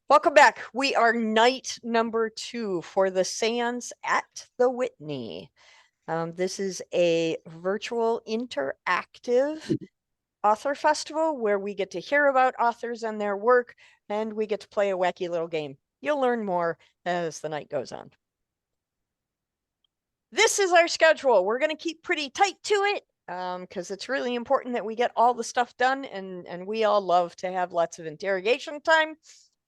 Welcome back. We are night number 2 for the Seance at the Whitney. This is a virtual interactive author festival where we get to hear about authors and their work, and we get to play a wacky little game. You'll learn more as the night goes on. This is our schedule. We're going to keep pretty tight to it because it's really important that we get all the stuff done, and we all love to have lots of interrogation time.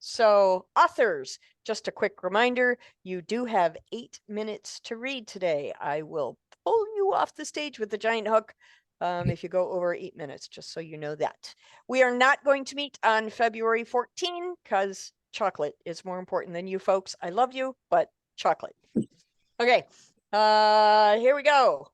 So, authors, just a quick reminder, you do have 8 minutes to read today. I will pull you off the stage with the giant hook if you go over 8 minutes, just so you know that. We are not going to meet on February 14 because chocolate is more important than you folks. I love you, but chocolate. Okay, here we go.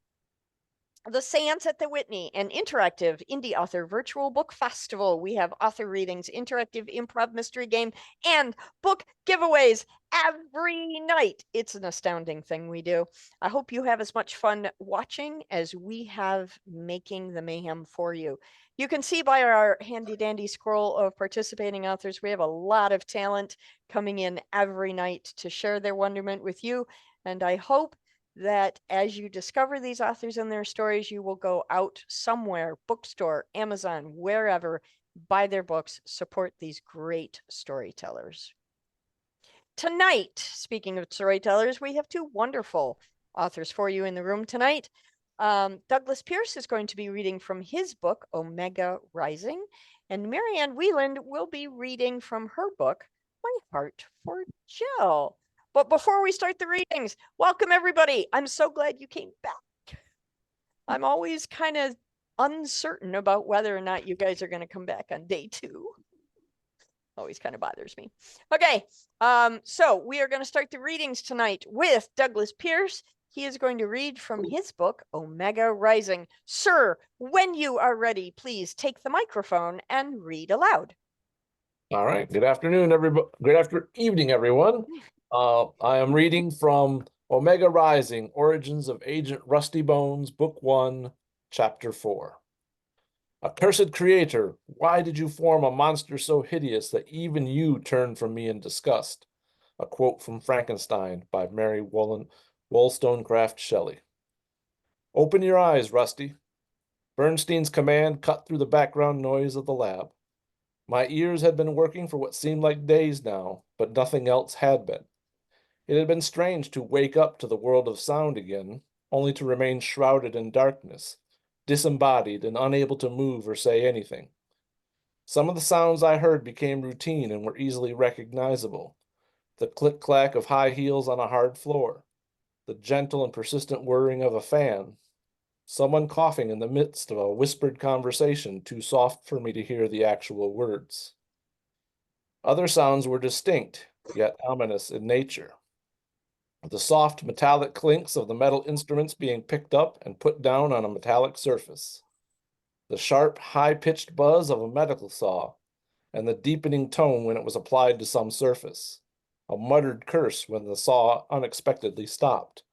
The Seance at the Whitney, an interactive indie author virtual book festival. We have author readings, interactive improv mystery game, and book giveaways every night. It's an astounding thing we do. I hope you have as much fun watching as we have making the mayhem for you. You can see by our handy dandy scroll of participating authors, we have a lot of talent coming in every night to share their wonderment with you. And I hope that as you discover these authors and their stories, you will go out somewhere, bookstore, Amazon, wherever, buy their books, support these great storytellers. Tonight, speaking of storytellers, we have 2 wonderful authors for you in the room tonight. Douglas Pierce is going to be reading from his book, Omega Rising, and Marianne Wieland will be reading from her book, My Heart for Jill. But before we start the readings, welcome everybody. I'm so glad you came back. I'm always kind of uncertain about whether or not you guys are going to come back on day 2. Always kind of bothers me. Okay, so we are going to start the readings tonight with Douglas Pierce. He is going to read from his book, Omega Rising. Sir, when you are ready, please take the microphone and read aloud. All right. Good afternoon, everybody. Good evening, everyone. I am reading from Omega Rising, Origins of Agent Rusty Bones, Book 1, Chapter 4. Accursed creator, why did you form a monster so hideous that even you turned from me in disgust? A quote from Frankenstein by Mary Wollstonecraft Shelley. Open your eyes, Rusty. Bernstein's command cut through the background noise of the lab. My ears had been working for what seemed like days now, but nothing else had been. It had been strange to wake up to the world of sound again, only to remain shrouded in darkness, disembodied and unable to move or say anything. Some of the sounds I heard became routine and were easily recognizable. The click-clack of high heels on a hard floor, the gentle and persistent whirring of a fan, someone coughing in the midst of a whispered conversation too soft for me to hear the actual words. Other sounds were distinct, yet ominous in nature. The soft metallic clinks of the metal instruments being picked up and put down on a metallic surface. The sharp, high-pitched buzz of a medical saw, and the deepening tone when it was applied to some surface. A muttered curse when the saw unexpectedly stopped.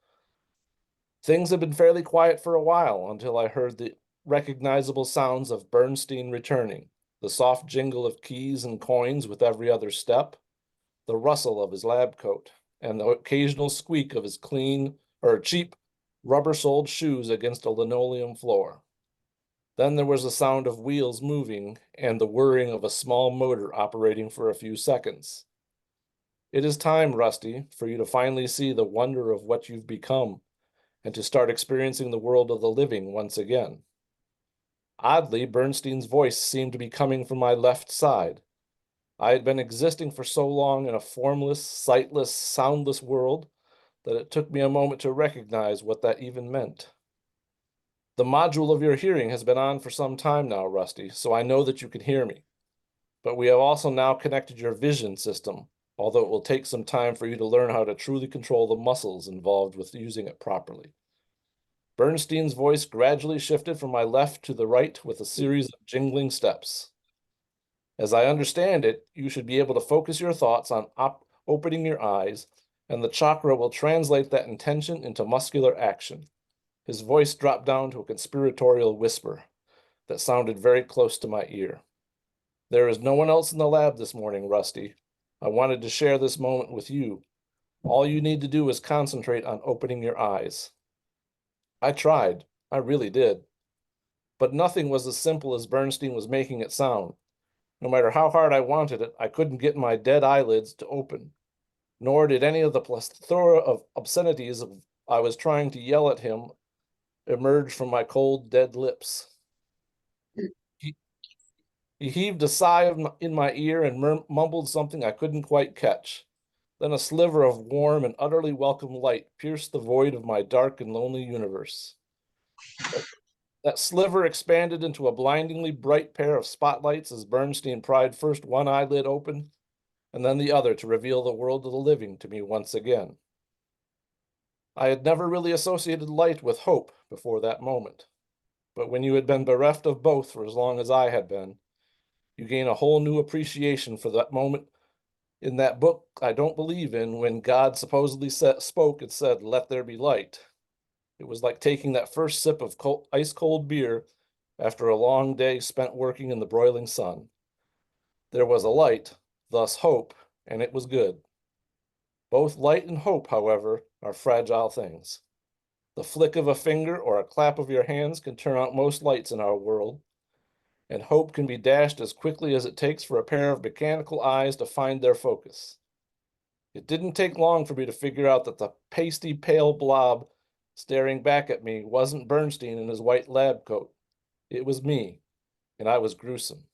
Things had been fairly quiet for a while until I heard the recognizable sounds of Bernstein returning, the soft jingle of keys and coins with every other step, the rustle of his lab coat, and the occasional squeak of his cheap rubber-soled shoes against a linoleum floor. Then there was the sound of wheels moving and the whirring of a small motor operating for a few seconds. It is time, Rusty, for you to finally see the wonder of what you've become and to start experiencing the world of the living once again. Oddly, Bernstein's voice seemed to be coming from my left side. I had been existing for so long in a formless, sightless, soundless world that it took me a moment to recognize what that even meant. The module of your hearing has been on for some time now, Rusty, so I know that you can hear me. But we have also now connected your vision system, although it will take some time for you to learn how to truly control the muscles involved with using it properly. Bernstein's voice gradually shifted from my left to the right with a series of jingling steps. As I understand it, you should be able to focus your thoughts on opening your eyes, and the chakra will translate that intention into muscular action. His voice dropped down to a conspiratorial whisper that sounded very close to my ear. There is no one else in the lab this morning, Rusty. I wanted to share this moment with you. All you need to do is concentrate on opening your eyes. I tried. I really did. But nothing was as simple as Bernstein was making it sound. No matter how hard I wanted it, I couldn't get my dead eyelids to open. Nor did any of the plethora of obscenities I was trying to yell at him emerge from my cold, dead lips. He, he heaved a sigh in my ear and mumbled something I couldn't quite catch. Then a sliver of warm and utterly welcome light pierced the void of my dark and lonely universe. That sliver expanded into a blindingly bright pair of spotlights as Bernstein pried first one eyelid open and then the other to reveal the world of the living to me once again. I had never really associated light with hope before that moment. But when you had been bereft of both for as long as I had been, you gain a whole new appreciation for that moment in that book I don't believe in when God supposedly spoke and said, "Let there be light." It was like taking that first sip of ice cold beer after a long day spent working in the broiling sun. There was a light, thus hope, and it was good. Both light and hope, however, are fragile things. The flick of a finger or a clap of your hands can turn out most lights in our world, and hope can be dashed as quickly as it takes for a pair of mechanical eyes to find their focus. It didn't take long for me to figure out that the pasty pale blob staring back at me wasn't Bernstein in his white lab coat. It was me, and I was gruesome.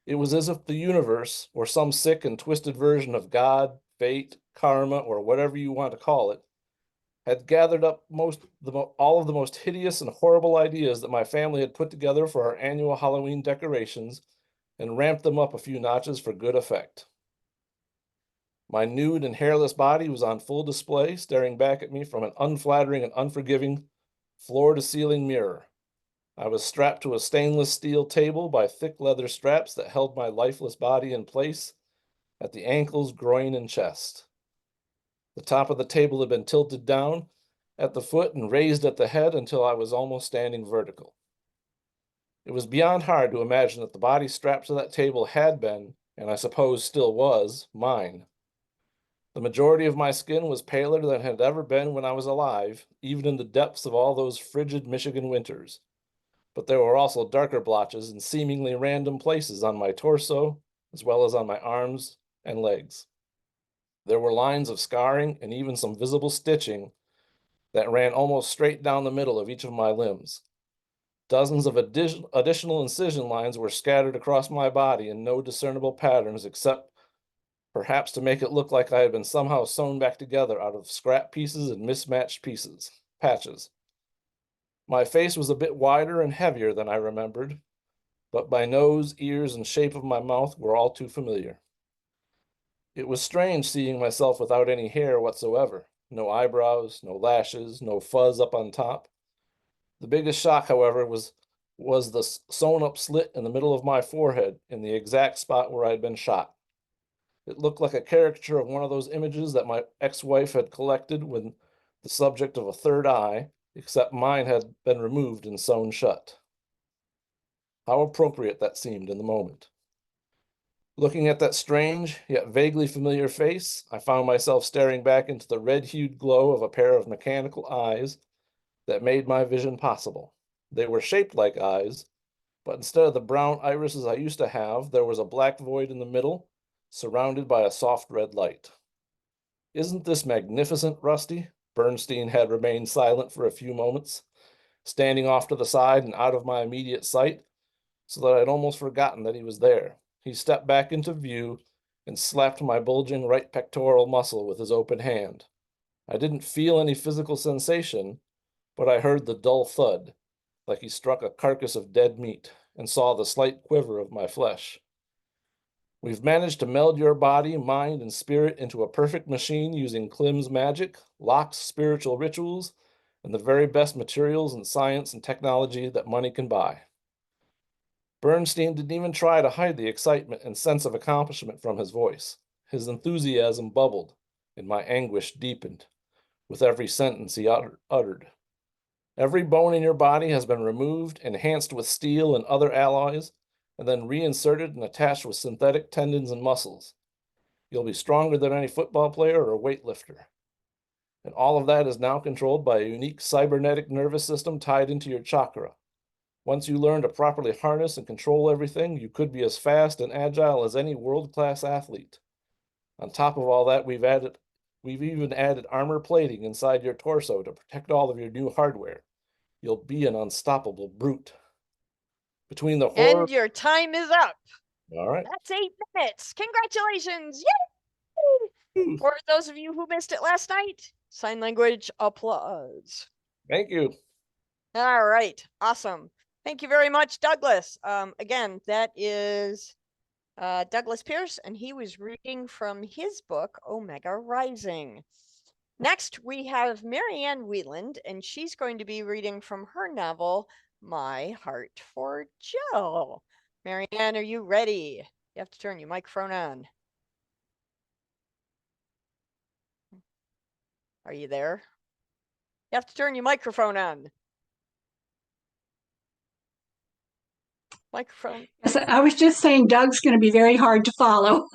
It was as if the universe, or some sick and twisted version of God, fate, karma, or whatever you want to call it, had gathered up all of the most hideous and horrible ideas that my family had put together for our annual Halloween decorations and ramped them up a few notches for good effect. My nude and hairless body was on full display, staring back at me from an unflattering and unforgiving floor-to-ceiling mirror. I was strapped to a stainless steel table by thick leather straps that held my lifeless body in place at the ankles, groin, and chest. The top of the table had been tilted down at the foot and raised at the head until I was almost standing vertical. It was beyond hard to imagine that the body strapped to that table had been, and I suppose still was, mine. The majority of my skin was paler than it had ever been when I was alive, even in the depths of all those frigid Michigan winters. But there were also darker blotches in seemingly random places on my torso, as well as on my arms and legs. There were lines of scarring and even some visible stitching that ran almost straight down the middle of each of my limbs. Dozens of additional incision lines were scattered across my body in no discernible patterns except perhaps to make it look like I had been somehow sewn back together out of scrap pieces and mismatched patches. My face was a bit wider and heavier than I remembered, but my nose, ears, and shape of my mouth were all too familiar. It was strange seeing myself without any hair whatsoever. No eyebrows, no lashes, no fuzz up on top. The biggest shock, however, was the sewn up slit in the middle of my forehead in the exact spot where I had been shot. It looked like a caricature of one of those images that my ex-wife had collected when the subject of a third eye, except mine had been removed and sewn shut. How appropriate that seemed in the moment. Looking at that strange, yet vaguely familiar face, I found myself staring back into the red-hued glow of a pair of mechanical eyes that made my vision possible. They were shaped like eyes, but instead of the brown irises I used to have, there was a black void in the middle, surrounded by a soft red light. "Isn't this magnificent, Rusty?" Bernstein had remained silent for a few moments, standing off to the side and out of my immediate sight, so that I'd almost forgotten that he was there. He stepped back into view and slapped my bulging right pectoral muscle with his open hand. I didn't feel any physical sensation, but I heard the dull thud, like he struck a carcass of dead meat, and saw the slight quiver of my flesh. "We've managed to meld your body, mind, and spirit into a perfect machine using Klim's magic, Locke's spiritual rituals, and the very best materials in science and technology that money can buy." Bernstein didn't even try to hide the excitement and sense of accomplishment from his voice. His enthusiasm bubbled, and my anguish deepened with every sentence he uttered. "Every bone in your body has been removed, enhanced with steel and other alloys, and then reinserted and attached with synthetic tendons and muscles. You'll be stronger than any football player or weightlifter. And all of that is now controlled by a unique cybernetic nervous system tied into your chakra. Once you learn to properly harness and control everything, you could be as fast and agile as any world-class athlete. On top of all that, we've even added armor plating inside your torso to protect all of your new hardware. You'll be an unstoppable brute. Between the horror... And your time is up. All right. That's 8 minutes. Congratulations. Yay! For those of you who missed it last night, sign language applause. Thank you. All right. Awesome. Thank you very much, Douglas. Again, that is Douglas Pierce, and he was reading from his book, Omega Rising. Next, we have Marianne Wheeland, and she's going to be reading from her novel, My Heart for Jill. Marianne, are you ready? You have to turn your microphone on. Are you there? You have to turn your microphone on. Microphone. Yes, I was just saying Doug's going to be very hard to follow.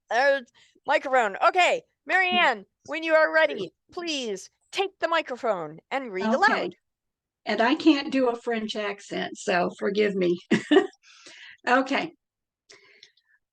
There's microphone. Okay, Marianne, when you are ready, please take the microphone and read aloud. And I can't do a French accent, so forgive me. Okay.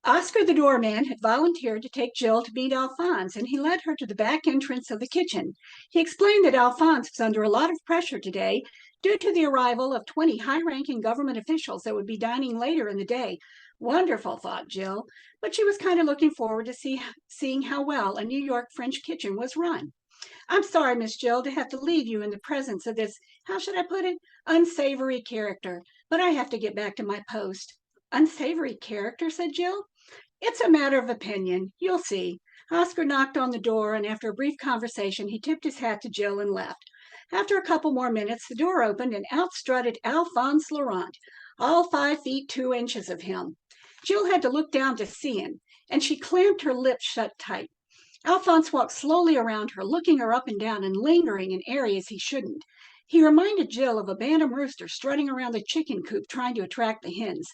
Oscar the doorman had volunteered to take Jill to meet Alphonse, and he led her to the back entrance of the kitchen. He explained that Alphonse was under a lot of pressure today due to the arrival of 20 high-ranking government officials that would be dining later in the day. Wonderful, thought Jill, but she was kind of looking forward to seeing how well a New York French kitchen was run. I'm sorry, Miss Jill, to have to leave you in the presence of this, how should I put it, unsavory character, but I have to get back to my post. Unsavory character, said Jill. It's a matter of opinion. You'll see. Oscar knocked on the door, and after a brief conversation, he tipped his hat to Jill and left. After a couple more minutes, the door opened, and out strutted Alphonse Laurent, all 5 feet 2 inches of him. Jill had to look down to see him, and she clamped her lips shut tight. Alphonse walked slowly around her, looking her up and down and lingering in areas he shouldn't. He reminded Jill of a bantam rooster strutting around the chicken coop trying to attract the hens.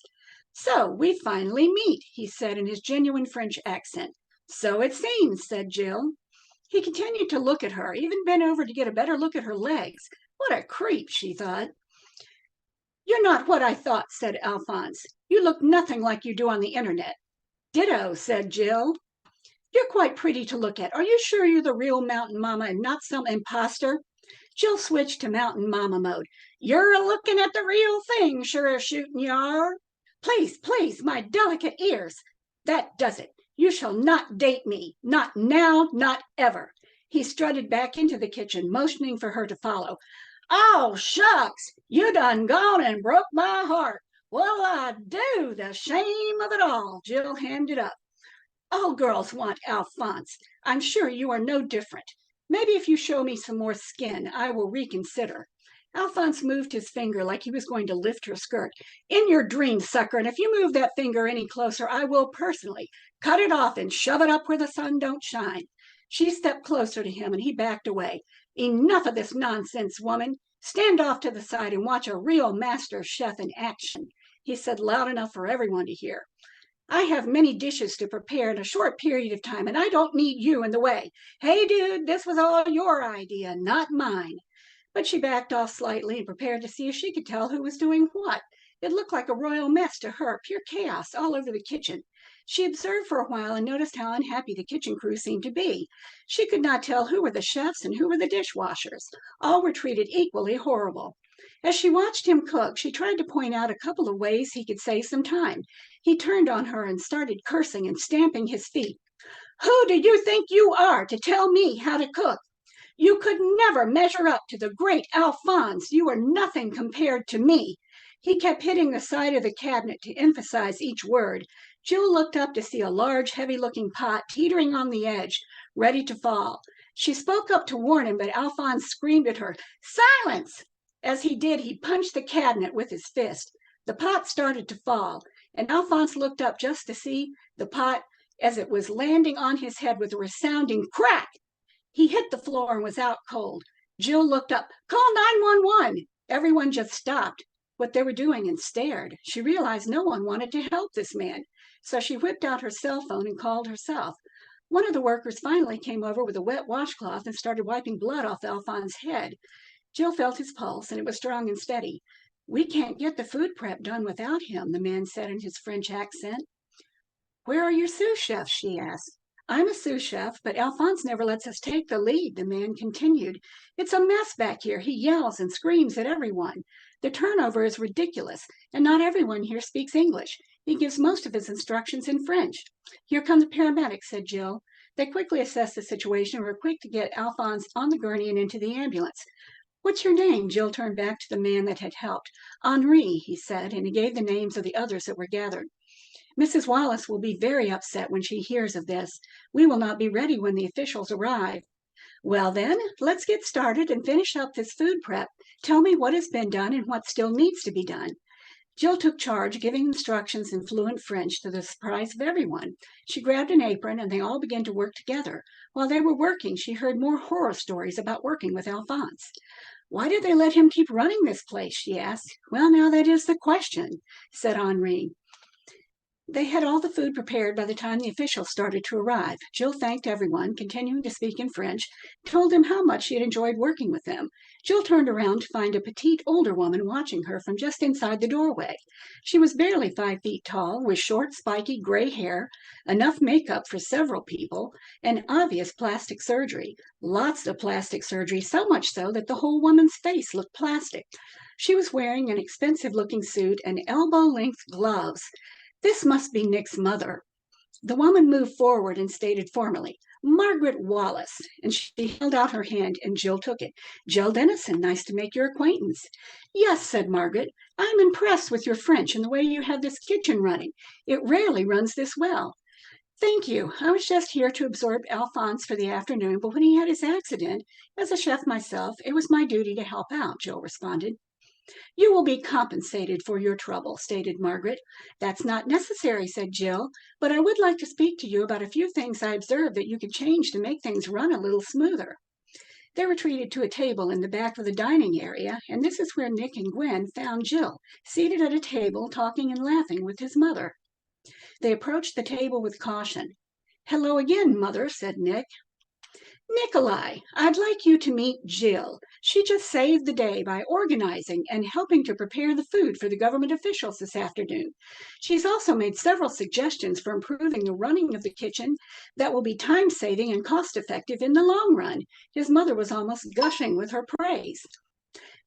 So we finally meet, he said in his genuine French accent. So it seems, said Jill. He continued to look at her, even bent over to get a better look at her legs. What a creep, she thought. You're not what I thought, said Alphonse. You look nothing like you do on the internet. Ditto, said Jill. You're quite pretty to look at. Are you sure you're the real Mountain Mama and not some imposter? Jill switched to Mountain Mama mode. You're looking at the real thing, sure as shooting you are. Please, please, my delicate ears. That does it. You shall not date me. Not now, not ever. He strutted back into the kitchen, motioning for her to follow. Oh, shucks, you done gone and broke my heart. What'll I do? The shame of it all. Jill hammed it up. All girls want Alphonse. I'm sure you are no different. Maybe if you show me some more skin, I will reconsider. Alphonse moved his finger like he was going to lift her skirt. In your dream, sucker, and if you move that finger any closer, I will personally cut it off and shove it up where the sun don't shine. She stepped closer to him, and he backed away. Enough of this nonsense, woman. Stand off to the side and watch a real master chef in action, he said loud enough for everyone to hear. I have many dishes to prepare in a short period of time, and I don't need you in the way. Hey, dude, this was all your idea, not mine. But she backed off slightly and prepared to see if she could tell who was doing what. It looked like a royal mess to her, pure chaos all over the kitchen. She observed for a while and noticed how unhappy the kitchen crew seemed to be. She could not tell who were the chefs and who were the dishwashers. All were treated equally horrible. As she watched him cook, she tried to point out a couple of ways he could save some time. He turned on her and started cursing and stamping his feet. Who do you think you are to tell me how to cook? You could never measure up to the great Alphonse. You are nothing compared to me. He kept hitting the side of the cabinet to emphasize each word. Jill looked up to see a large, heavy-looking pot teetering on the edge, ready to fall. She spoke up to warn him, but Alphonse screamed at her, Silence! As he did, he punched the cabinet with his fist. The pot started to fall, and Alphonse looked up just to see the pot as it was landing on his head with a resounding crack. He hit the floor and was out cold. Jill looked up. Call 911. Everyone just stopped. what they were doing and stared. She realized no one wanted to help this man, so she whipped out her cell phone and called herself. One of the workers finally came over with a wet washcloth and started wiping blood off Alphonse's head. Jill felt his pulse, and it was strong and steady. "We can't get the food prep done without him," the man said in his French accent. "Where are your sous chefs?" she asked. "I'm a sous chef, but Alphonse never lets us take the lead," the man continued. "It's a mess back here. He yells and screams at everyone. The turnover is ridiculous, and not everyone here speaks English. He gives most of his instructions in French." "Here come the paramedics," said Jill. They quickly assessed the situation and were quick to get Alphonse on the gurney and into the ambulance. "What's your name?" Jill turned back to the man that had helped. "Henri," he said, and he gave the names of the others that were gathered. "Mrs. Wallace will be very upset when she hears of this. We will not be ready when the officials arrive." "Well then, let's get started and finish up this food prep. Tell me what has been done and what still needs to be done." Jill took charge, giving instructions in fluent French to the surprise of everyone. She grabbed an apron and they all began to work together. While they were working, she heard more horror stories about working with Alphonse. "Why did they let him keep running this place?" she asked. "Well, now that is the question," said Henri. They had all the food prepared by the time the officials started to arrive. Jill thanked everyone, continuing to speak in French, told them how much she had enjoyed working with them. Jill turned around to find a petite older woman watching her from just inside the doorway. She was barely 5 feet tall, with short, spiky gray hair, enough makeup for several people, and obvious plastic surgery. Lots of plastic surgery, so much so that the whole woman's face looked plastic. She was wearing an expensive-looking suit and elbow-length gloves. "This must be Nick's mother." The woman moved forward and stated formally, "Margaret Wallace," and she held out her hand and Jill took it. "Jill Dennison, nice to make your acquaintance." "Yes," said Margaret, "I'm impressed with your French and the way you have this kitchen running. It rarely runs this well." "Thank you. I was just here to absorb Alphonse for the afternoon, but when he had his accident, as a chef myself, it was my duty to help out," Jill responded. "You will be compensated for your trouble," stated Margaret. "That's not necessary," said Jill, "but I would like to speak to you about a few things I observed that you could change to make things run a little smoother." They were treated to a table in the back of the dining area, and this is where Nick and Gwen found Jill, seated at a table talking and laughing with his mother. They approached the table with caution. "Hello again, Mother," said Nick. "Nikolai, I'd like you to meet Jill. She just saved the day by organizing and helping to prepare the food for the government officials this afternoon. She's also made several suggestions for improving the running of the kitchen that will be time-saving and cost-effective in the long run." His mother was almost gushing with her praise.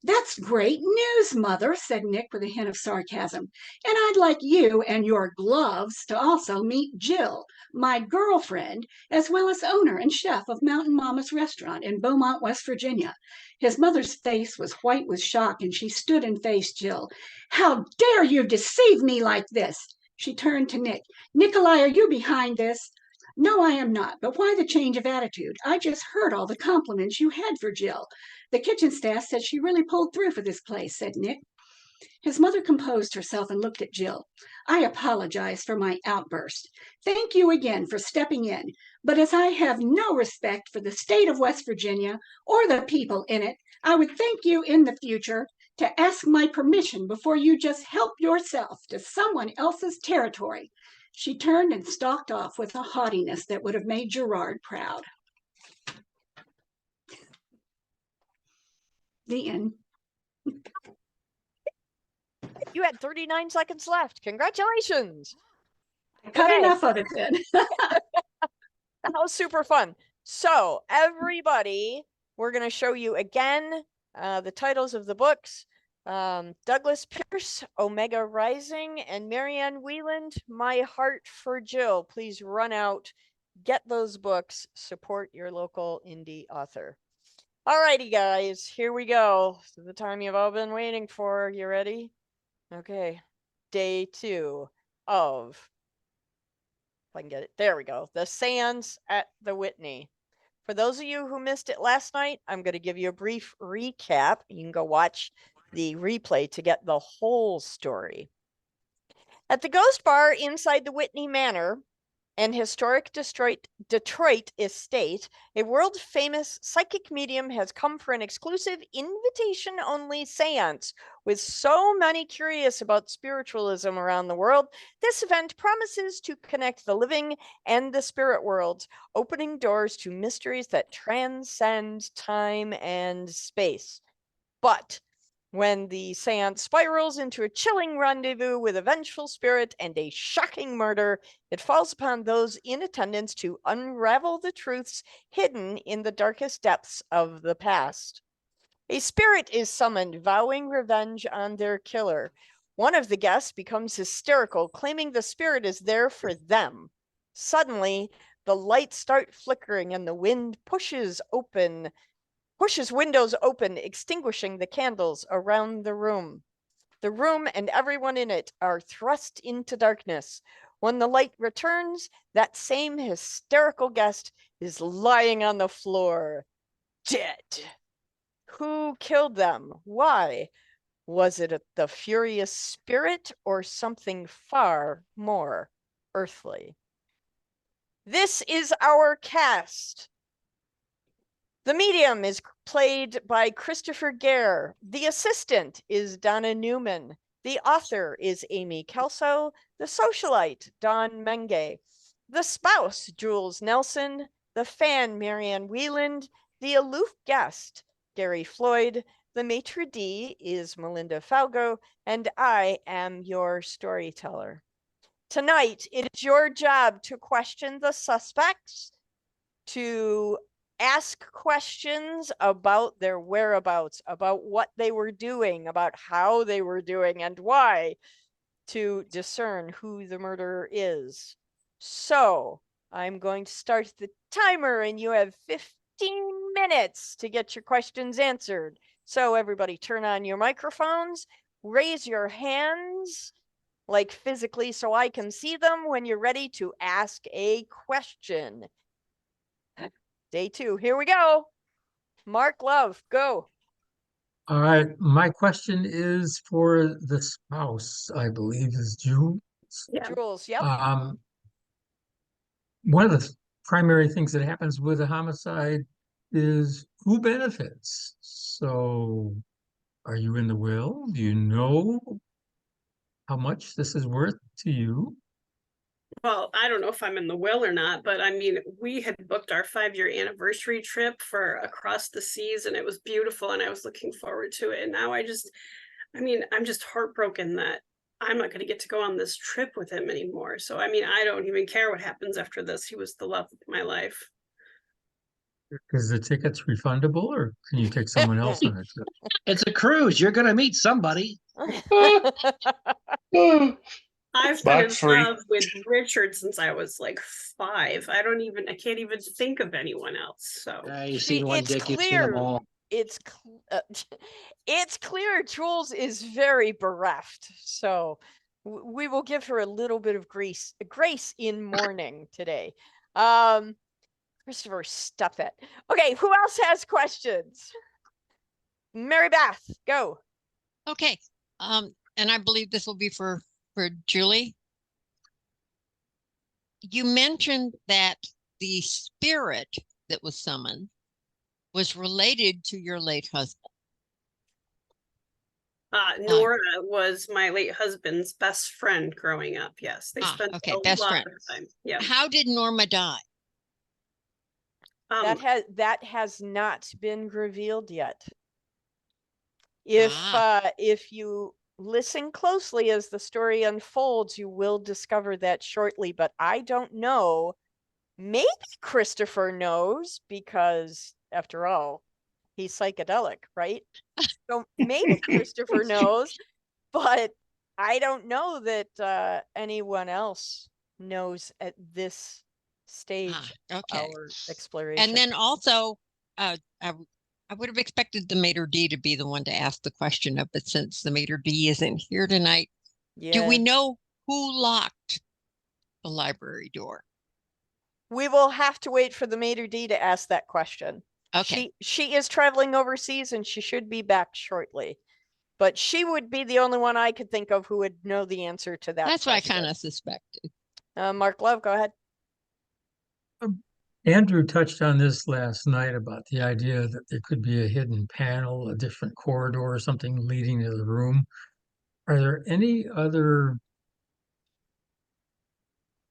"That's great news, Mother," said Nick with a hint of sarcasm. "And I'd like you and your gloves to also meet Jill, my girlfriend, as well as owner and chef of Mountain Mama's restaurant in Beaumont, West Virginia." His mother's face was white with shock, and she stood and faced Jill. "How dare you deceive me like this?" She turned to Nick. "Nikolai, are you behind this?" "No, I am not. But why the change of attitude? I just heard all the compliments you had for Jill. The kitchen staff said she really pulled through for this place," said Nick. His mother composed herself and looked at Jill. "I apologize for my outburst. Thank you again for stepping in. But as I have no respect for the state of West Virginia or the people in it, I would thank you in the future to ask my permission before you just help yourself to someone else's territory." She turned and stalked off with a haughtiness that would have made Gerard proud. The end. You had 39 seconds left. Congratulations. I cut Okay. enough of it then. That was super fun. So everybody, we're going to show you again the titles of the books. Douglas Pierce, Omega Rising, and Marianne Wieland, My Heart for Jill. Please run out, get those books, support your local indie author. Alrighty, guys, here we go. So the time you've all been waiting for. You ready? Okay. Day 2 of, if I can get it, there we go, the Seance at the Whitney. For those of you who missed it last night, I'm going to give you a brief recap. You can go watch the replay to get the whole story. At the Ghost Bar inside the Whitney Manor, An historic Detroit estate, a world-famous psychic medium has come for an exclusive invitation-only seance. With so many curious about spiritualism around the world, this event promises to connect the living and the spirit worlds, opening doors to mysteries that transcend time and space. But when the seance spirals into a chilling rendezvous with a vengeful spirit and a shocking murder, it falls upon those in attendance to unravel the truths hidden in the darkest depths of the past. A spirit is summoned, vowing revenge on their killer. One of the guests becomes hysterical, claiming the spirit is there for them. Suddenly, the lights start flickering and the wind pushes windows open, extinguishing the candles around the room. The room and everyone in it are thrust into darkness. When the light returns, that same hysterical guest is lying on the floor, dead. Who killed them? Why? Was it the furious spirit or something far more earthly? This is our cast. The medium is played by Christopher Gare. The assistant is Donna Newman. The author is Amy Kelso. The socialite, Dawn Menge. The spouse, Jules Nelson. The fan, Marianne Wieland. The aloof guest, Gary Floyd. The maitre d' is Melinda Falgo. And I am your storyteller. Tonight, it is your job to question the suspects, to ask questions about their whereabouts, about what they were doing, about how they were doing, and why, to discern who the murderer is. So I'm going to start the timer, and you have 15 minutes to get your questions answered. So everybody turn on your microphones, raise your hands, like physically so I can see them when you're ready to ask a question. Day 2, here we go. Mark Love, go. All right, my question is for the spouse, I believe is Jules. Yeah. Jules, yep. One of the primary things that happens with a homicide is who benefits. So, are you in the will? Do you know how much this is worth to you? Well, I don't know if I'm in the will or not, but I mean, we had booked our 5-year anniversary trip for across the seas, and it was beautiful, and I was looking forward to it. And now I'm just heartbroken that I'm not going to get to go on this trip with him anymore. So, I mean, I don't even care what happens after this. He was the love of my life. Is the tickets refundable or can you take someone else on a trip? It's a cruise. You're going to meet somebody. I've been in Tax-free. love with Richard since I was like 5. I can't even think of anyone else. So You've seen one It's dick, you've seen them clear. all. It's clear Jules is very bereft. So we will give her a little bit of grace in mourning today. Christopher, stop it. Okay, who else has questions? Mary Beth, go. Okay. And I believe this will be for Julie. You mentioned that the spirit that was summoned was related to your late husband. Nora was my late husband's best friend growing up. Yes, they spent a best lot friend. of time. Yeah. How did Norma die? That has not been revealed yet. If you listen closely as the story unfolds, you will discover that shortly, but I don't know. Maybe Christopher knows because, after all, he's psychedelic, right? So maybe Christopher knows, but I don't know that anyone else knows at this stage of our exploration. And then also, I would have expected the maitre d' to be the one to ask the question of, but since the maitre d' isn't here tonight, do we know who locked the library door? We will have to wait for the maitre d' to ask that question. Okay. She is traveling overseas and she should be back shortly. But she would be the only one I could think of who would know the answer to that That's question. what I kind of suspected. Mark Love, go ahead. Andrew touched on this last night about the idea that there could be a hidden panel, a different corridor, or something leading to the room. Are there any other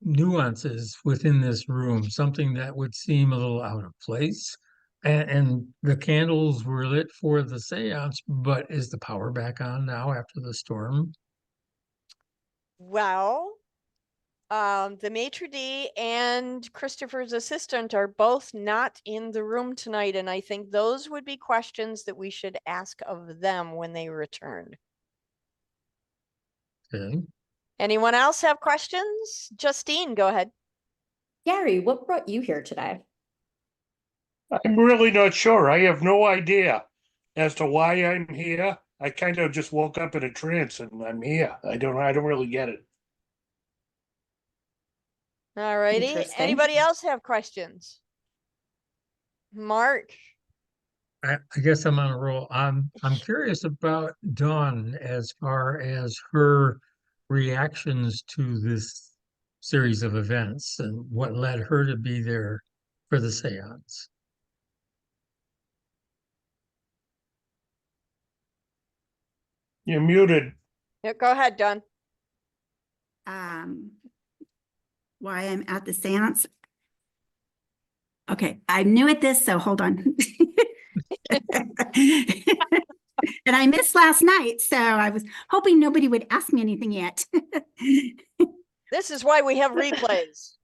nuances within this room, something that would seem a little out of place? And the candles were lit for the seance, but is the power back on now after the storm? Well, the maitre d' and Christopher's assistant are both not in the room tonight, and I think those would be questions that we should ask of them when they return. Okay. Anyone else have questions? Justine, go ahead. Gary, what brought you here today? I'm really not sure. I have no idea as to why I'm here. I kind of just woke up in a trance and I'm here. I don't really get it. All righty. Interesting. Anybody else have questions? Mark. I guess I'm on a roll. I'm curious about Dawn as far as her reactions to this series of events and what led her to be there for the seance. You're muted. Yeah, go ahead, Dawn. Why I'm at the seance. Okay, I'm new at this, so hold on. And I missed last night, so I was hoping nobody would ask me anything yet. This is why we have replays.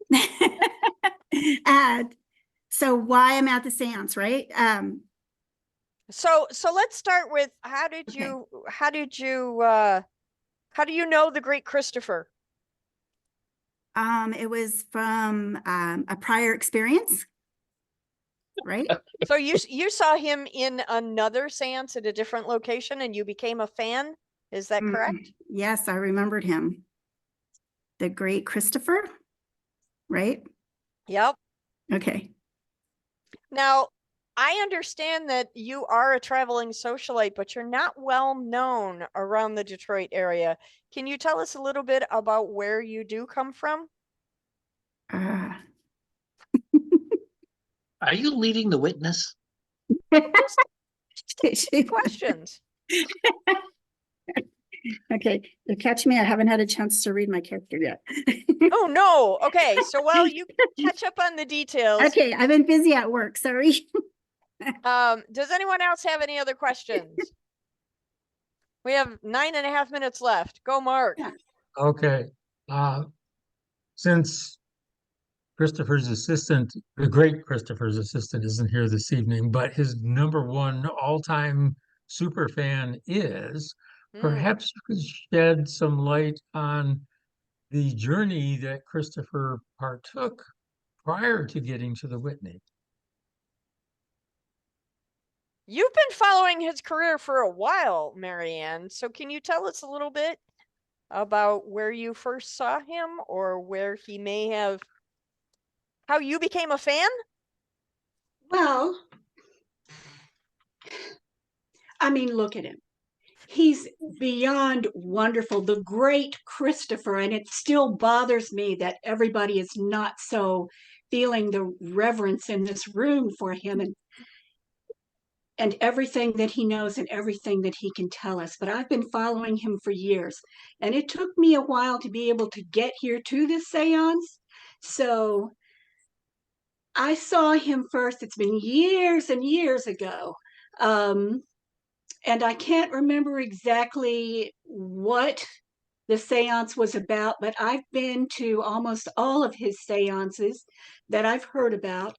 So why I'm at the seance, right? So let's start with how do you know the great Christopher? It was from a prior experience, right? So you saw him in another seance at a different location and you became a fan? Is that correct? Yes, I remembered him. The great Christopher, right? Yep. Okay. Now, I understand that you are a traveling socialite, but you're not well known around the Detroit area. Can you tell us a little bit about where you do come from? Are you leading the witness? Questions. Okay, you catch me. I haven't had a chance to read my character yet. Oh, no. Okay, so while you catch up on the details. Okay, I've been busy at work. Sorry. Does anyone else have any other questions? We have 9.5 minutes left. Go, Mark. Okay. Since Christopher's assistant, the great Christopher's assistant, isn't here this evening, but his number one all-time super fan is, perhaps you could shed some light on the journey that Christopher partook prior to getting to the Whitney. You've been following his career for a while, Marianne. So can you tell us a little bit about where you first saw him or where he may have, how you became a fan? Well, I mean, look at him. He's beyond wonderful, the great Christopher, and it still bothers me that everybody is not so feeling the reverence in this room for him and everything that he knows and everything that he can tell us. But I've been following him for years, and it took me a while to be able to get here to this seance. So I saw him first. It's been years and years ago. And I can't remember exactly what the seance was about, but I've been to almost all of his seances that I've heard about.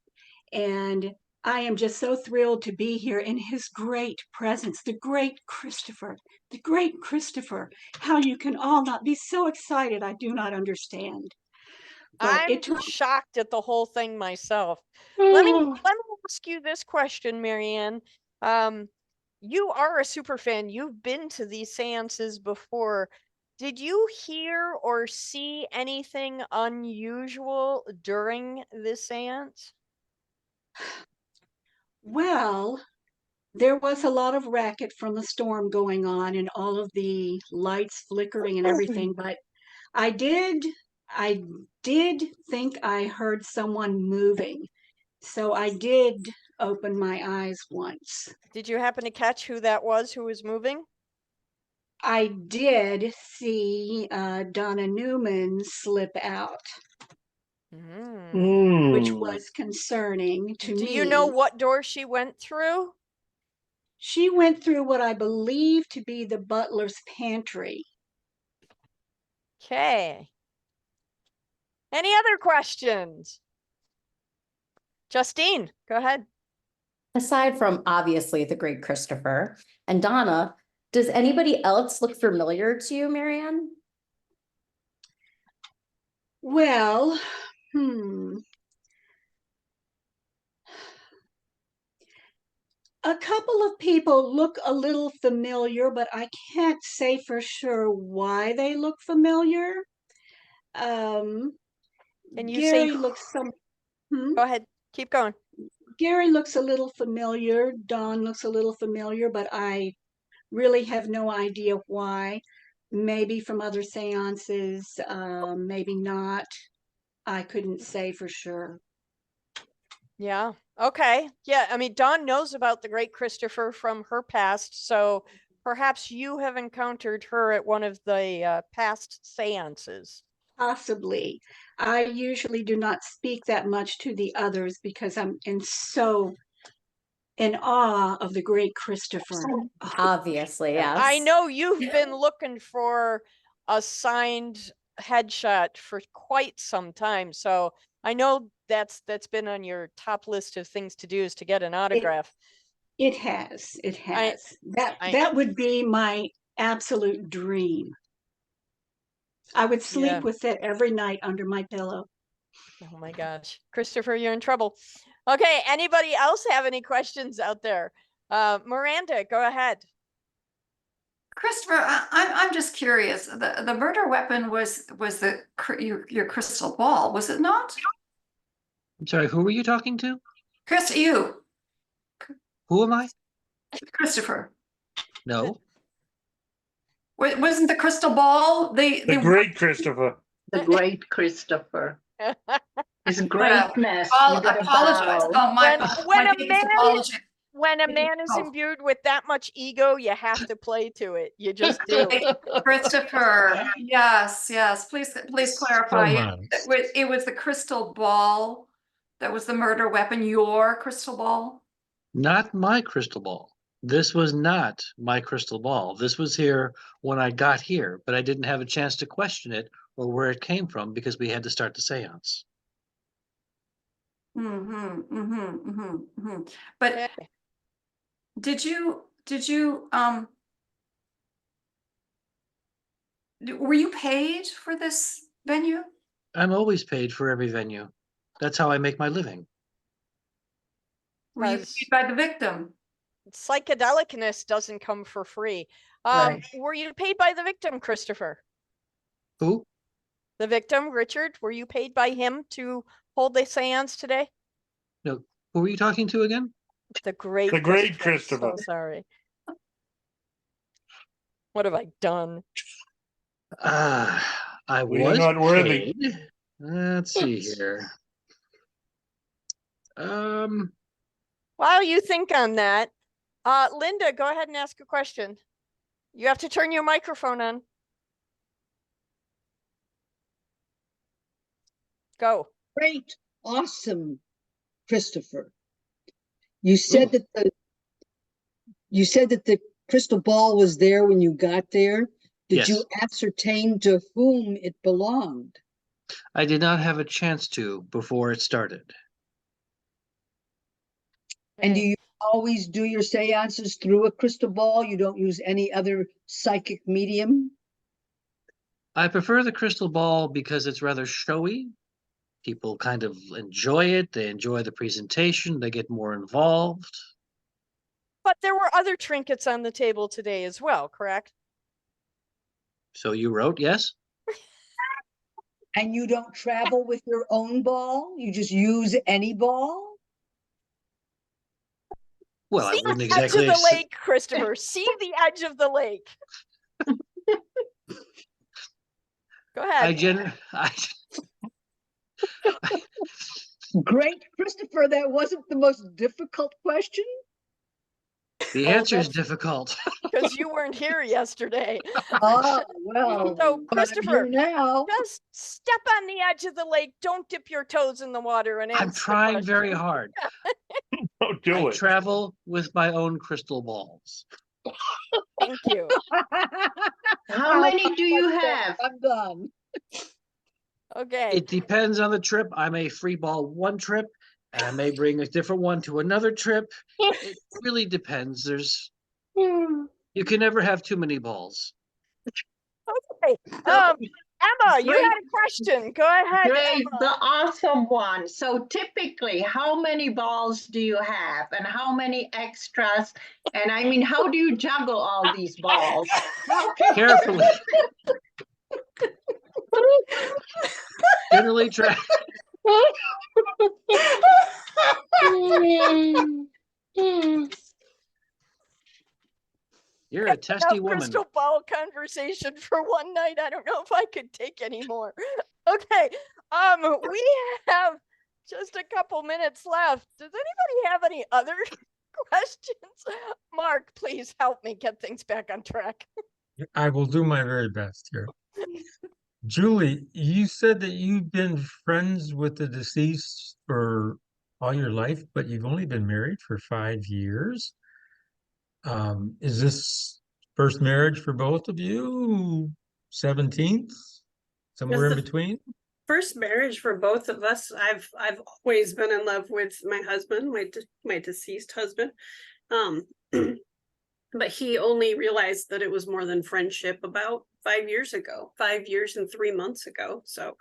And I am just so thrilled to be here in his great presence, the great Christopher, the great Christopher. How you can all not be so excited, I do not understand. But I'm shocked at the whole thing myself. Let me ask you this question, Marianne. You are a super fan. You've been to these seances before. Did you hear or see anything unusual during this seance? Well, there was a lot of racket from the storm going on and all of the lights flickering and everything, but I did I did think I heard someone moving. So I did open my eyes once. Did you happen to catch who that was who was moving? I did see Donna Newman slip out, which was concerning to me. Do you know what door she went through? She went through what I believe to be the butler's pantry. Okay. Any other questions? Justine, go ahead. Aside from obviously the great Christopher and Donna, does anybody else look familiar to you, Marianne? Well, a couple of people look a little familiar, but I can't say for sure why they look familiar. And you Gary say looks some. Go ahead, keep going. Gary looks a little familiar. Dawn looks a little familiar, but I really have no idea why. Maybe from other seances, maybe not. I couldn't say for sure. Yeah. Okay. Yeah. I mean, Dawn knows about the great Christopher from her past, so perhaps you have encountered her at one of the past seances. Possibly. I usually do not speak that much to the others because I'm so in awe of the great Christopher. Obviously, yes. I know you've been looking for a signed headshot for quite some time, so I know that's been on your top list of things to do is to get an autograph. It has. That would be my absolute dream. I would sleep with it every night under my pillow. Oh my gosh. Christopher, you're in trouble. Okay, anybody else have any questions out there? Miranda, go ahead. Christopher, I'm just curious. The murder weapon was your crystal ball, was it not? I'm sorry, who were you talking to? Chris, you. Who am I? Christopher. No. Wasn't the crystal ball the great Christopher? The great Christopher. His greatness. Apologize. Oh, When a man is imbued with that much ego, you have to play to it. You just do. Christopher. Yes. Please clarify. It was the crystal ball that was the murder weapon. Your crystal ball? Not my crystal ball. This was not my crystal ball. This was here when I got here, but I didn't have a chance to question it or where it came from because we had to start the seance. But did you were you paid for this venue? I'm always paid for every venue. That's how I make my living. Were you paid by the victim? Psychedelicness doesn't come for free. Were you paid by the victim, Christopher? Who? The victim, Richard. Were you paid by him to hold the seance today? No. Who were you talking to again? The great Christopher. So sorry. What have I done? I was not worthy. paid. Let's see here. While you think on that, Linda, go ahead and ask a question. You have to turn your microphone on. Go. Great, awesome, Christopher. You said that the crystal ball was there when you got there. Did you ascertain to whom it belonged? I did not have a chance to before it started. And do you always do your seances through a crystal ball? You don't use any other psychic medium? I prefer the crystal ball because it's rather showy. People kind of enjoy it. They enjoy the presentation. They get more involved. But there were other trinkets on the table today as well, correct? So you wrote, yes? And you don't travel with your own ball? You just use any ball? Well, See I wouldn't the exactly edge of the lake, Christopher. See the edge of the lake. Go ahead. Great Christopher, that wasn't the most difficult question. The answer is difficult. Because you weren't here yesterday. Oh, well, So but I'm Christopher, here now. just step on the edge of the lake. Don't dip your toes in the water and answer I'm trying the very question. hard. Don't do I it. travel with my own crystal balls. Thank you. How many do you have? I'm done. Okay. It depends on the trip. I may free ball one trip, and I may bring a different one to another trip. It really depends. You can never have too many balls. Okay. Emma, you Great. had a question. Go ahead. Great, Emma. the awesome one. So typically, how many balls do you have and how many extras? And I mean, how do you juggle all these balls? Carefully. Generally try. You're a testy woman. Crystal ball conversation for one night. I don't know if I could take any more. Okay. We have just a couple minutes left. Does anybody have any other questions? Mark, please help me get things back on track. I will do my very best here. Julie, you said that you've been friends with the deceased for all your life, but you've only been married for 5 years. Is this first marriage for both of you? 17th? Somewhere in between? First marriage for both of us. I've always been in love with my husband, my deceased husband. But he only realized that it was more than friendship about 5 years ago, 5 years and 3 months ago. So,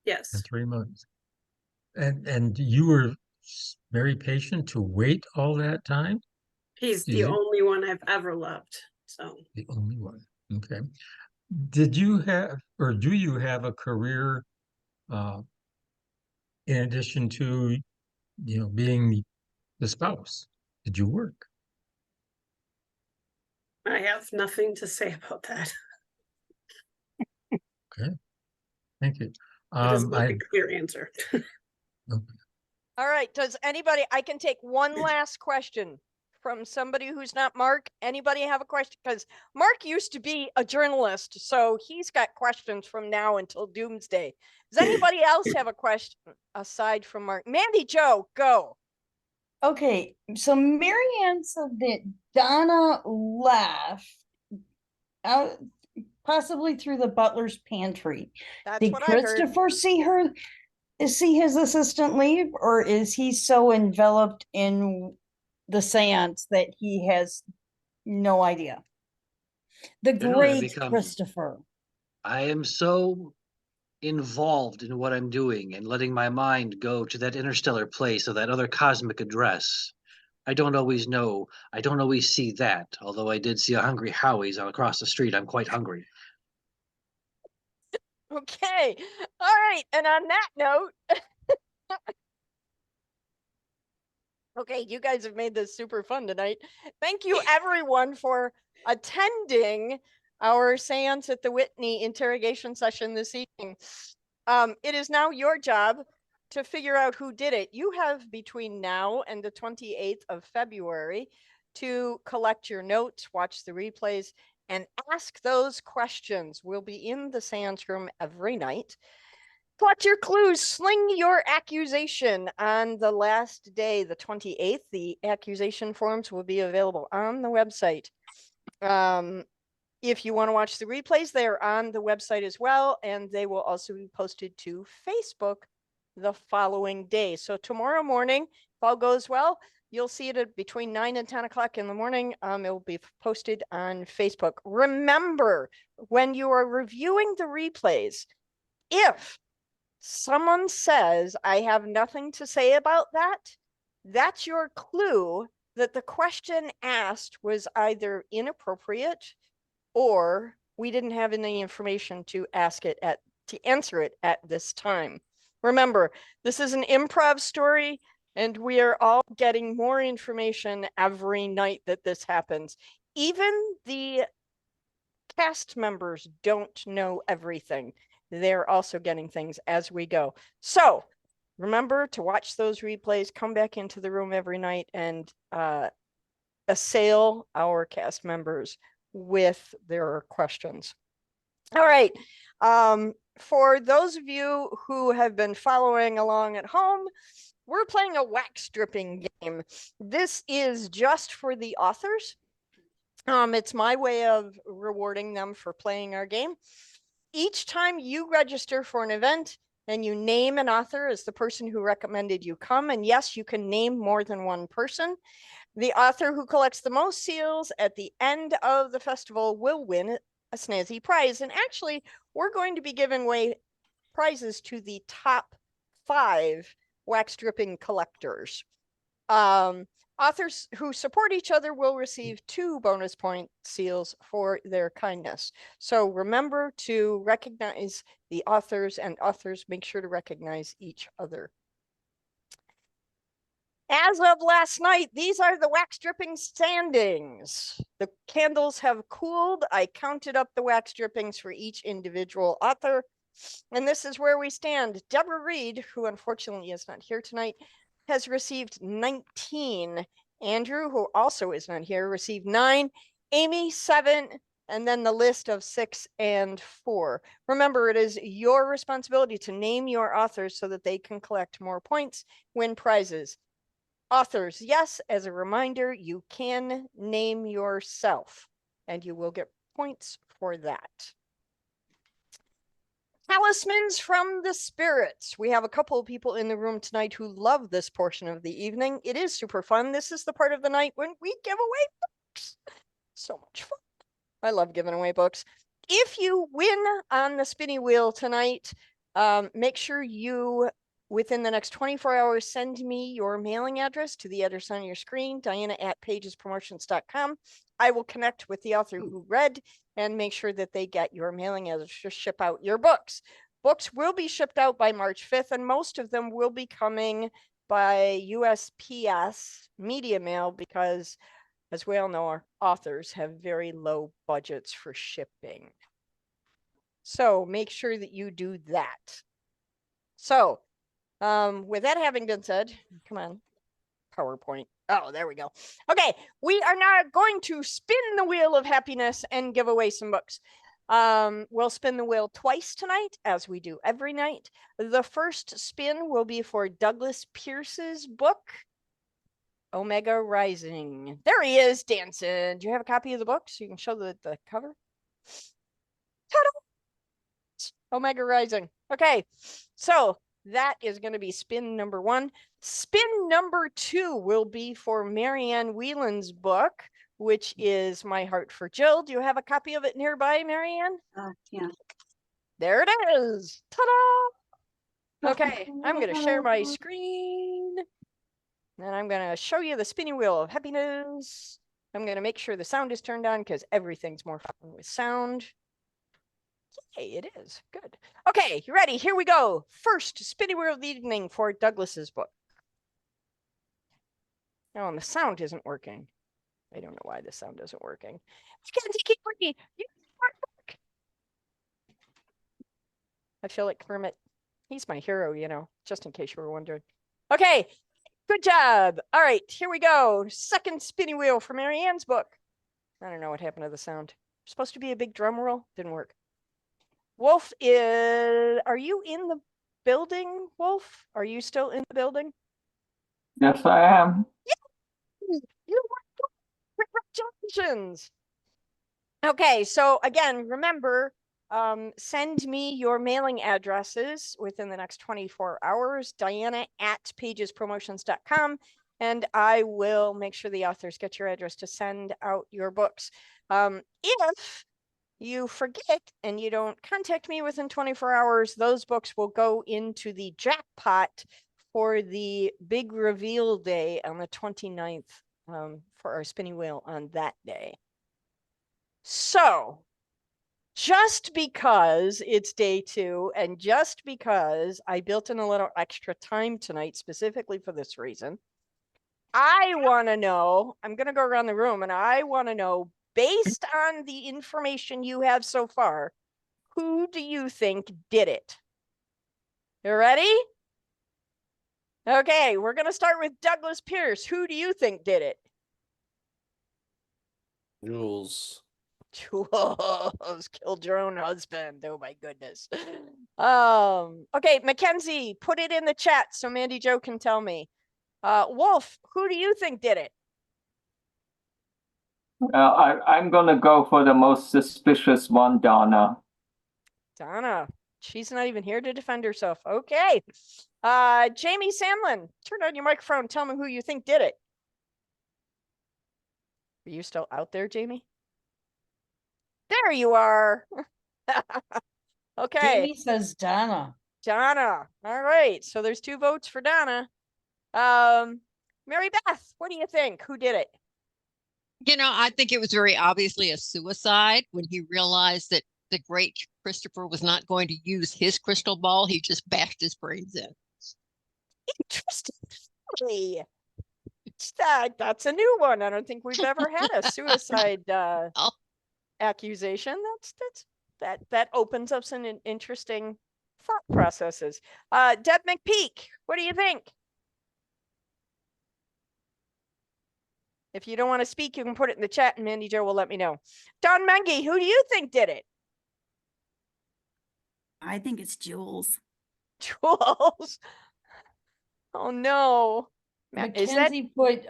yes. In 3 months. And you were very patient to wait all that time? He's the only one I've ever loved. So the only one. Okay. Did you have, or do you have a career in addition to, being the spouse? Did you work? I have nothing to say about that. Okay. Thank you. It is not a clear answer. Okay. All right. Does anybody, I can take one last question from somebody who's not Mark. Anybody have a question? Because Mark used to be a journalist, so he's got questions from now until doomsday. Does anybody else have a question aside from Mark? Mandy Jo, go. Okay, so Marianne said that Donna left out possibly through the butler's pantry. That's Did what I heard. Christopher see her? See his assistant leave, or is he so enveloped in the seance that he has no idea? The great Christopher. I am so involved in what I'm doing and letting my mind go to that interstellar place or that other cosmic address. I don't always know. I don't always see that, although I did see a hungry Howie's across the street. I'm quite hungry. Okay. All right. And on that note, okay, you guys have made this super fun tonight. Thank you everyone for attending our Seance at the Whitney interrogation session this evening. It is now your job to figure out who did it. You have between now and the 28th of February to collect your notes, watch the replays, and ask those questions. We'll be in the seance room every night. Plot your clues, sling your accusation on the last day, the 28th. The accusation forms will be available on the website. If you want to watch the replays, they're on the website as well, and they will also be posted to Facebook the following day. So tomorrow morning, if all goes well, you'll see it at between 9 and 10 o'clock in the morning. It will be posted on Facebook. Remember, when you are reviewing the replays, if someone says, I have nothing to say about that, that's your clue that the question asked was either inappropriate or we didn't have any information to answer it at this time. Remember, this is an improv story, and we are all getting more information every night that this happens. Even the cast members don't know everything. They're also getting things as we go. So remember to watch those replays, come back into the room every night, and assail our cast members with their questions. All right. For those of you who have been following along at home, we're playing a wax dripping game. This is just for the authors. It's my way of rewarding them for playing our game. Each time you register for an event and you name an author as the person who recommended you come, and yes, you can name more than one person, the author who collects the most seals at the end of the festival will win a snazzy prize. And actually, we're going to be giving away prizes to the top 5 wax dripping collectors. Authors who support each other will receive 2 bonus point seals for their kindness. So remember to recognize the authors, and authors make sure to recognize each other. As of last night, these are the wax dripping standings. The candles have cooled. I counted up the wax drippings for each individual author. And this is where we stand. Deborah Reed, who unfortunately is not here tonight, has received 19. Andrew, who also is not here, received 9. Amy, 7. And then the list of 6 and 4. Remember, it is your responsibility to name your authors so that they can collect more points, win prizes. Authors, yes, as a reminder, you can name yourself and you will get points for that. Talismans from the spirits. We have a couple of people in the room tonight who love this portion of the evening. It is super fun. This is the part of the night when we give away books. So much fun. I love giving away books. If you win on the spinny wheel tonight, make sure you, within the next 24 hours, send me your mailing address to the address on your screen, Diana@pagespromotions.com. I will connect with the author who read and make sure that they get your mailing address to ship out your books. Books will be shipped out by March 5th, and most of them will be coming by USPS media mail because, as we all know, our authors have very low budgets for shipping. So make sure that you do that. So with that having been said, come on, PowerPoint. Oh, there we go. Okay, we are now going to spin the wheel of happiness and give away some books. We'll spin the wheel twice tonight, as we do every night. The first spin will be for Douglas Pierce's book, Omega Rising. There he is, dancing. Do you have a copy of the book so you can show the cover? Ta-da! Omega Rising. Okay, so that is going to be spin number 1. Spin number 2 will be for Marianne Whelan's book, which is My Heart for Jill. Do you have a copy of it nearby, Marianne? Yeah. There it is. Ta-da! Okay, I'm going to share my screen. And I'm going to show you the spinning wheel of happiness. I'm going to make sure the sound is turned on because everything's more fun with sound. Hey, it is. Good. Okay, you ready? Here we go. First spinning wheel of the evening for Douglas's book. Oh, and the sound isn't working. I don't know why the sound isn't working. I feel like Kermit. He's my hero, you know, just in case you were wondering. Okay, good job. All right, here we go. Second spinning wheel for Marianne's book. I don't know what happened to the sound. Supposed to be a big drum roll. Didn't work. Wolf are you in the building, Wolf? Are you still in the building? Yes, I am. Yeah. Congratulations. Okay, so again, remember, send me your mailing addresses within the next 24 hours, Diana@pagespromotions.com, and I will make sure the authors get your address to send out your books. If you forget and you don't contact me within 24 hours, those books will go into the jackpot for the big reveal day on the 29th for our spinning wheel on that day. So just because it's day 2 and just because I built in a little extra time tonight specifically for this reason, I want to know, I'm going to go around the room and I want to know based on the information you have so far, who do you think did it? You ready? Okay, we're going to start with Douglas Pierce. Who do you think did it? Jules. Jules killed your own husband. Oh my goodness. Okay, Mackenzie, put it in the chat so Mandy Jo can tell me. Wolf, who do you think did it? I'm gonna go for the most suspicious one, Donna. Donna, she's not even here to defend herself. Okay. Jamie Samlin, turn on your microphone. Tell me who you think did it. Are you still out there, Jamie? There you are. Okay. Jamie says Donna. Donna. All right. So there's 2 votes for Donna. Mary Beth, what do you think? Who did it? You know, I think it was very obviously a suicide when he realized that the great Christopher was not going to use his crystal ball. He just bashed his brains in. Interesting. That's a new one. I don't think we've ever had a suicide accusation. That opens up some interesting thought processes. Deb McPeak, what do you think? If you don't want to speak, you can put it in the chat and Mandy Jo will let me know. Don Mengi, who do you think did it? I think it's Jules. Jules. Oh no. Mackenzie put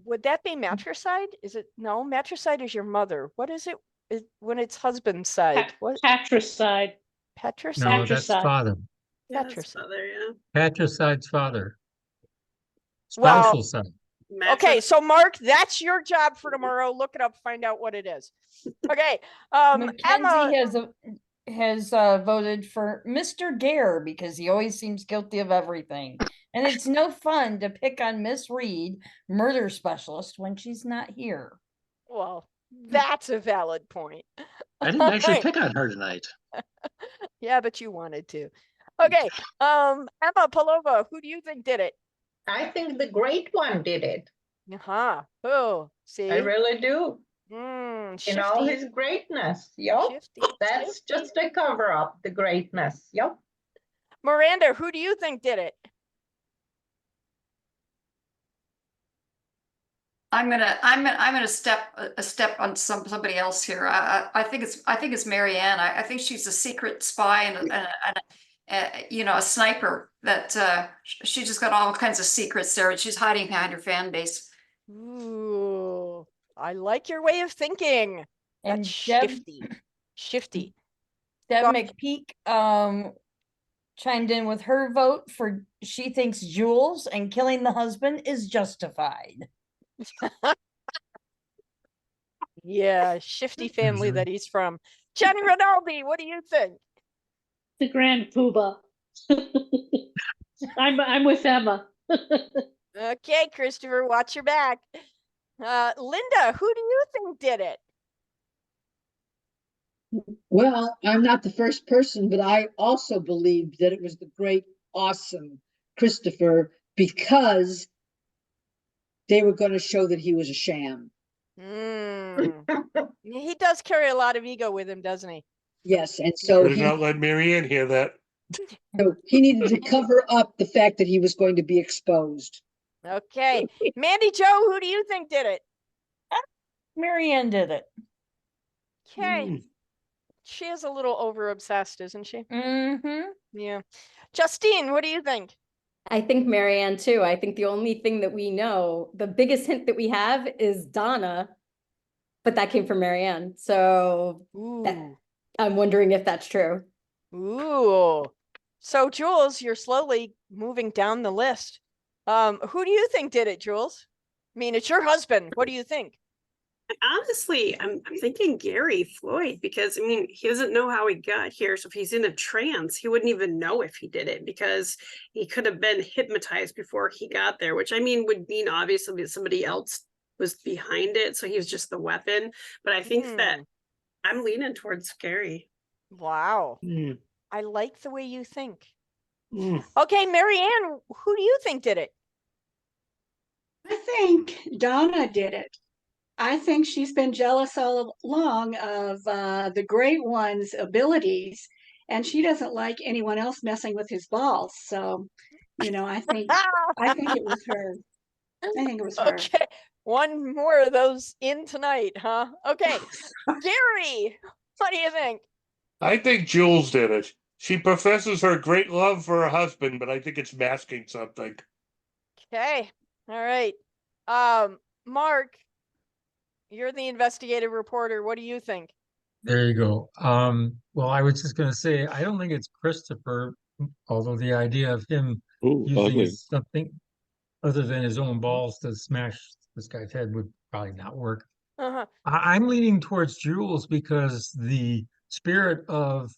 would that be matricide? Is it no? Matricide is your mother. What is it when it's husband's side? What? Patricide. Patricide? No, that's father. Yeah, that's father, yeah. Patricide's father. Well, Spousal side. Okay, so Mark, that's your job for tomorrow. Look it up, find out what it is. Okay. Mackenzie has voted for Mr. Gare because he always seems guilty of everything. And it's no fun to pick on Miss Reed, murder specialist, when she's not here. Well, that's a valid point. I didn't actually pick on her tonight. Yeah, but you wanted to. Okay. Emma Palova, who do you think did it? I think the great one did it. Oh, see? I really do. In all his greatness. Yep. That's just a cover up, the greatness. Yep. Miranda, who do you think did it? I'm gonna step a step on somebody else here. I think it's Mary Ann. I think she's a secret spy and you know, a sniper that she just got all kinds of secrets there and she's hiding behind her fan base. Ooh, I like your way of thinking. And that's shifty. Deb McPeak chimed in with her vote for she thinks Jules and killing the husband is justified. Yeah, shifty family that he's from. Jenny Rinaldi, what do you think? The Grand Poobah. I'm with Emma. Okay, Christopher, watch your back. Linda, who do you think did it? Well, I'm not the first person, but I also believed that it was the great, awesome Christopher because they were going to show that he was a sham. He does carry a lot of ego with him, doesn't he? Yes, and so Better not let Marianne hear that. So he needed to cover up the fact that he was going to be exposed. Okay. Mandy Jo, who do you think did it? Marianne did it. Okay. She is a little over obsessed, isn't she? Mm-hmm. Yeah. Justine, what do you think? I think Marianne too. I think the only thing that we know, the biggest hint that we have is Donna, but that came from Marianne. So I'm wondering if that's true. Ooh. So Jules, you're slowly moving down the list. Who do you think did it, Jules? I mean, it's your husband. What do you think? Honestly, I'm thinking Gary Floyd because, I mean, he doesn't know how he got here. So if he's in a trance, he wouldn't even know if he did it because he could have been hypnotized before he got there, which I mean would mean obviously that somebody else was behind it. So he was just the weapon. But I think that I'm leaning towards Gary. Wow. I like the way you think. Okay, Marianne, who do you think did it? I think Donna did it. I think she's been jealous all along of the Great One's abilities, and she doesn't like anyone else messing with his balls. So, I think it was her. I think it was her. Okay, one more of those in tonight, huh? Okay, Gary, what do you think? I think Jules did it. She professes her great love for her husband, but I think it's masking something. Okay, all right. Mark, you're the investigative reporter. What do you think? There you go. Well, I was just going to say, I don't think it's Christopher, although the idea of him using ugly. something other than his own balls to smash this guy's head would probably not work. Uh-huh. I'm leaning towards Jules because the spirit of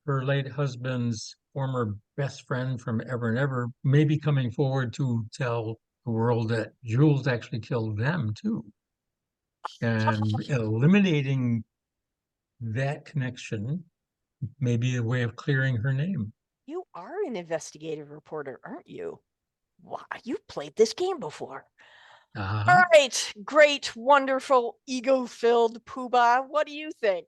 her late husband's former best friend from ever and ever may be coming forward to tell the world that Jules actually killed them too. And eliminating that connection may be a way of clearing her name. You are an investigative reporter, aren't you? Wow, you've played this game before. All right, great, wonderful, ego-filled Poobah. What do you think?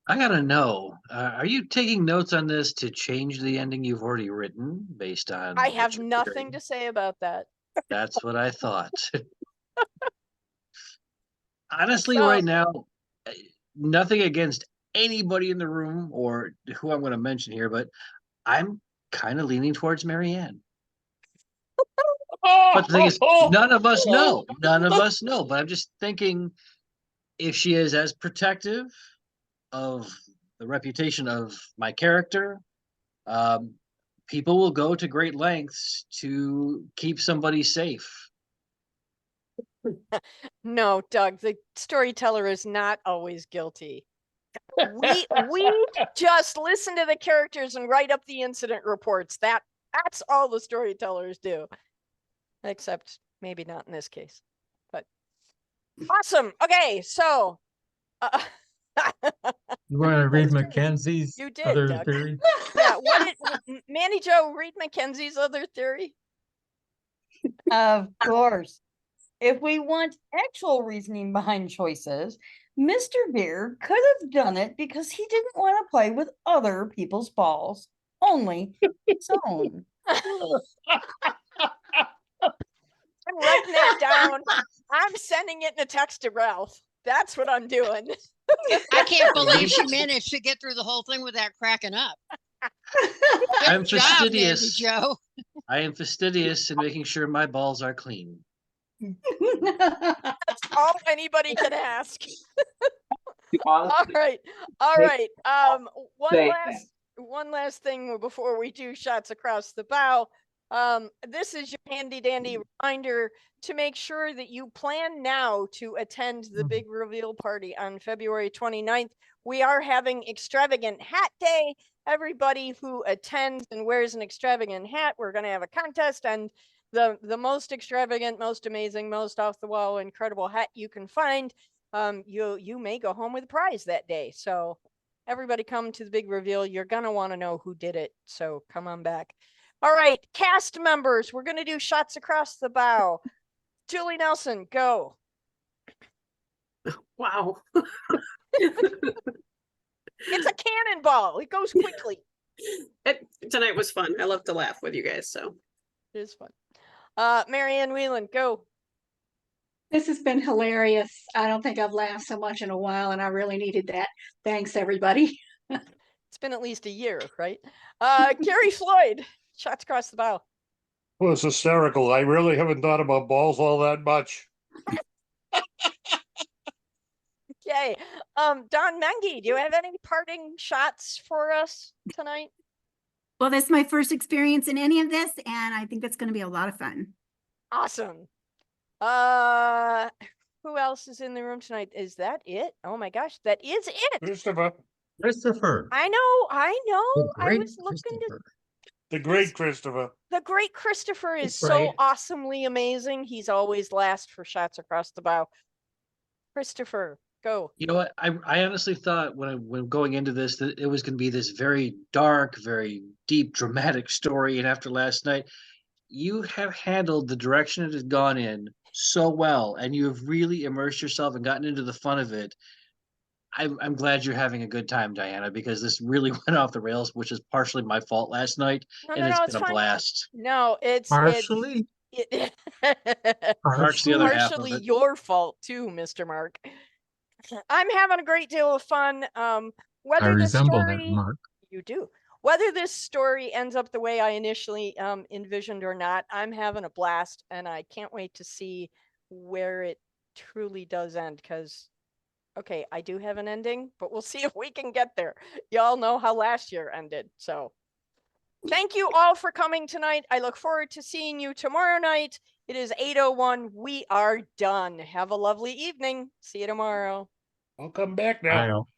I gotta know, are you taking notes on this to change the ending you've already written based on I what have you're nothing hearing? to say about that. That's what I thought. Honestly, So- right now, nothing against anybody in the room or who I'm going to mention here, but I'm kind of leaning towards Marianne. But the thing is, none of us know. None of us know. But I'm just thinking, if she is as protective of the reputation of my character, people will go to great lengths to keep somebody safe. No, Doug, the storyteller is not always guilty. We just listen to the characters and write up the incident reports. That's all the storytellers do. Except maybe not in this case. But awesome. Okay, so You want to read Mackenzie's you did, other Doug. theory? Yeah, what did Manny Joe read Mackenzie's other theory? Of course. If we want actual reasoning behind choices, Mr. Beer could have done it because he didn't want to play with other people's balls, only his own. I'm writing that down. I'm sending it in a text to Ralph. That's what I'm doing. I can't believe she managed to get through the whole thing without cracking up. I'm Good job, Mandy fastidious. Joe. I am fastidious in making sure my balls are clean. That's all anybody can ask. All honestly right. make say One last thing before we do shots across the bow. This is your handy dandy reminder to make sure that you plan now to attend the big reveal party on February 29th. We are having extravagant hat day. Everybody who attends and wears an extravagant hat, we're going to have a contest, and the most extravagant, most amazing, most off the wall, incredible hat you can find, you may go home with a prize that day. So everybody come to the big reveal. You're going to want to know who did it. So come on back. All right, cast members, we're going to do shots across the bow. Julie Nelson, go. Wow. It's a cannonball. It goes quickly. Tonight was fun. I love to laugh with you guys. So it is fun. Marianne Whelan, go. This has been hilarious. I don't think I've laughed so much in a while, and I really needed that. Thanks, everybody. It's been at least a year, right? Gary Floyd, shots across the bow. Well, it's hysterical. I really haven't thought about balls all that much. Okay. Don Mengi, do you have any parting shots for us tonight? Well, this is my first experience in any of this, and I think it's going to be a lot of fun. Awesome. Who else is in the room tonight? Is that it? Oh my gosh, that is it. Christopher. I know. I was looking to. The great Christopher. The great Christopher is That's so right. awesomely amazing. He's always last for shots across the bow. Christopher, go. You know what? I honestly thought when going into this that it was going to be this very dark, very deep, dramatic story. And after last night, you have handled the direction it has gone in so well, and you have really immersed yourself and gotten into the fun of it. I'm glad you're having a good time, Diana, because this really went off the rails, which is partially my fault last night, No, and no, it's no, been it's a fine. blast. No, it's Partially. Mark's the other half of partially it. your fault too, Mr. Mark. I'm having a great deal of fun. I Whether this resemble that, story Mark. you do, whether this story ends up the way I initially envisioned or not, I'm having a blast, and I can't wait to see where it truly does end. Because, okay, I do have an ending, but we'll see if we can get there. Y'all know how last year ended, so. Thank you all for coming tonight. I look forward to seeing you tomorrow night. It is 8:01. We are done. Have a lovely evening. See you tomorrow. I'll come back now. I'll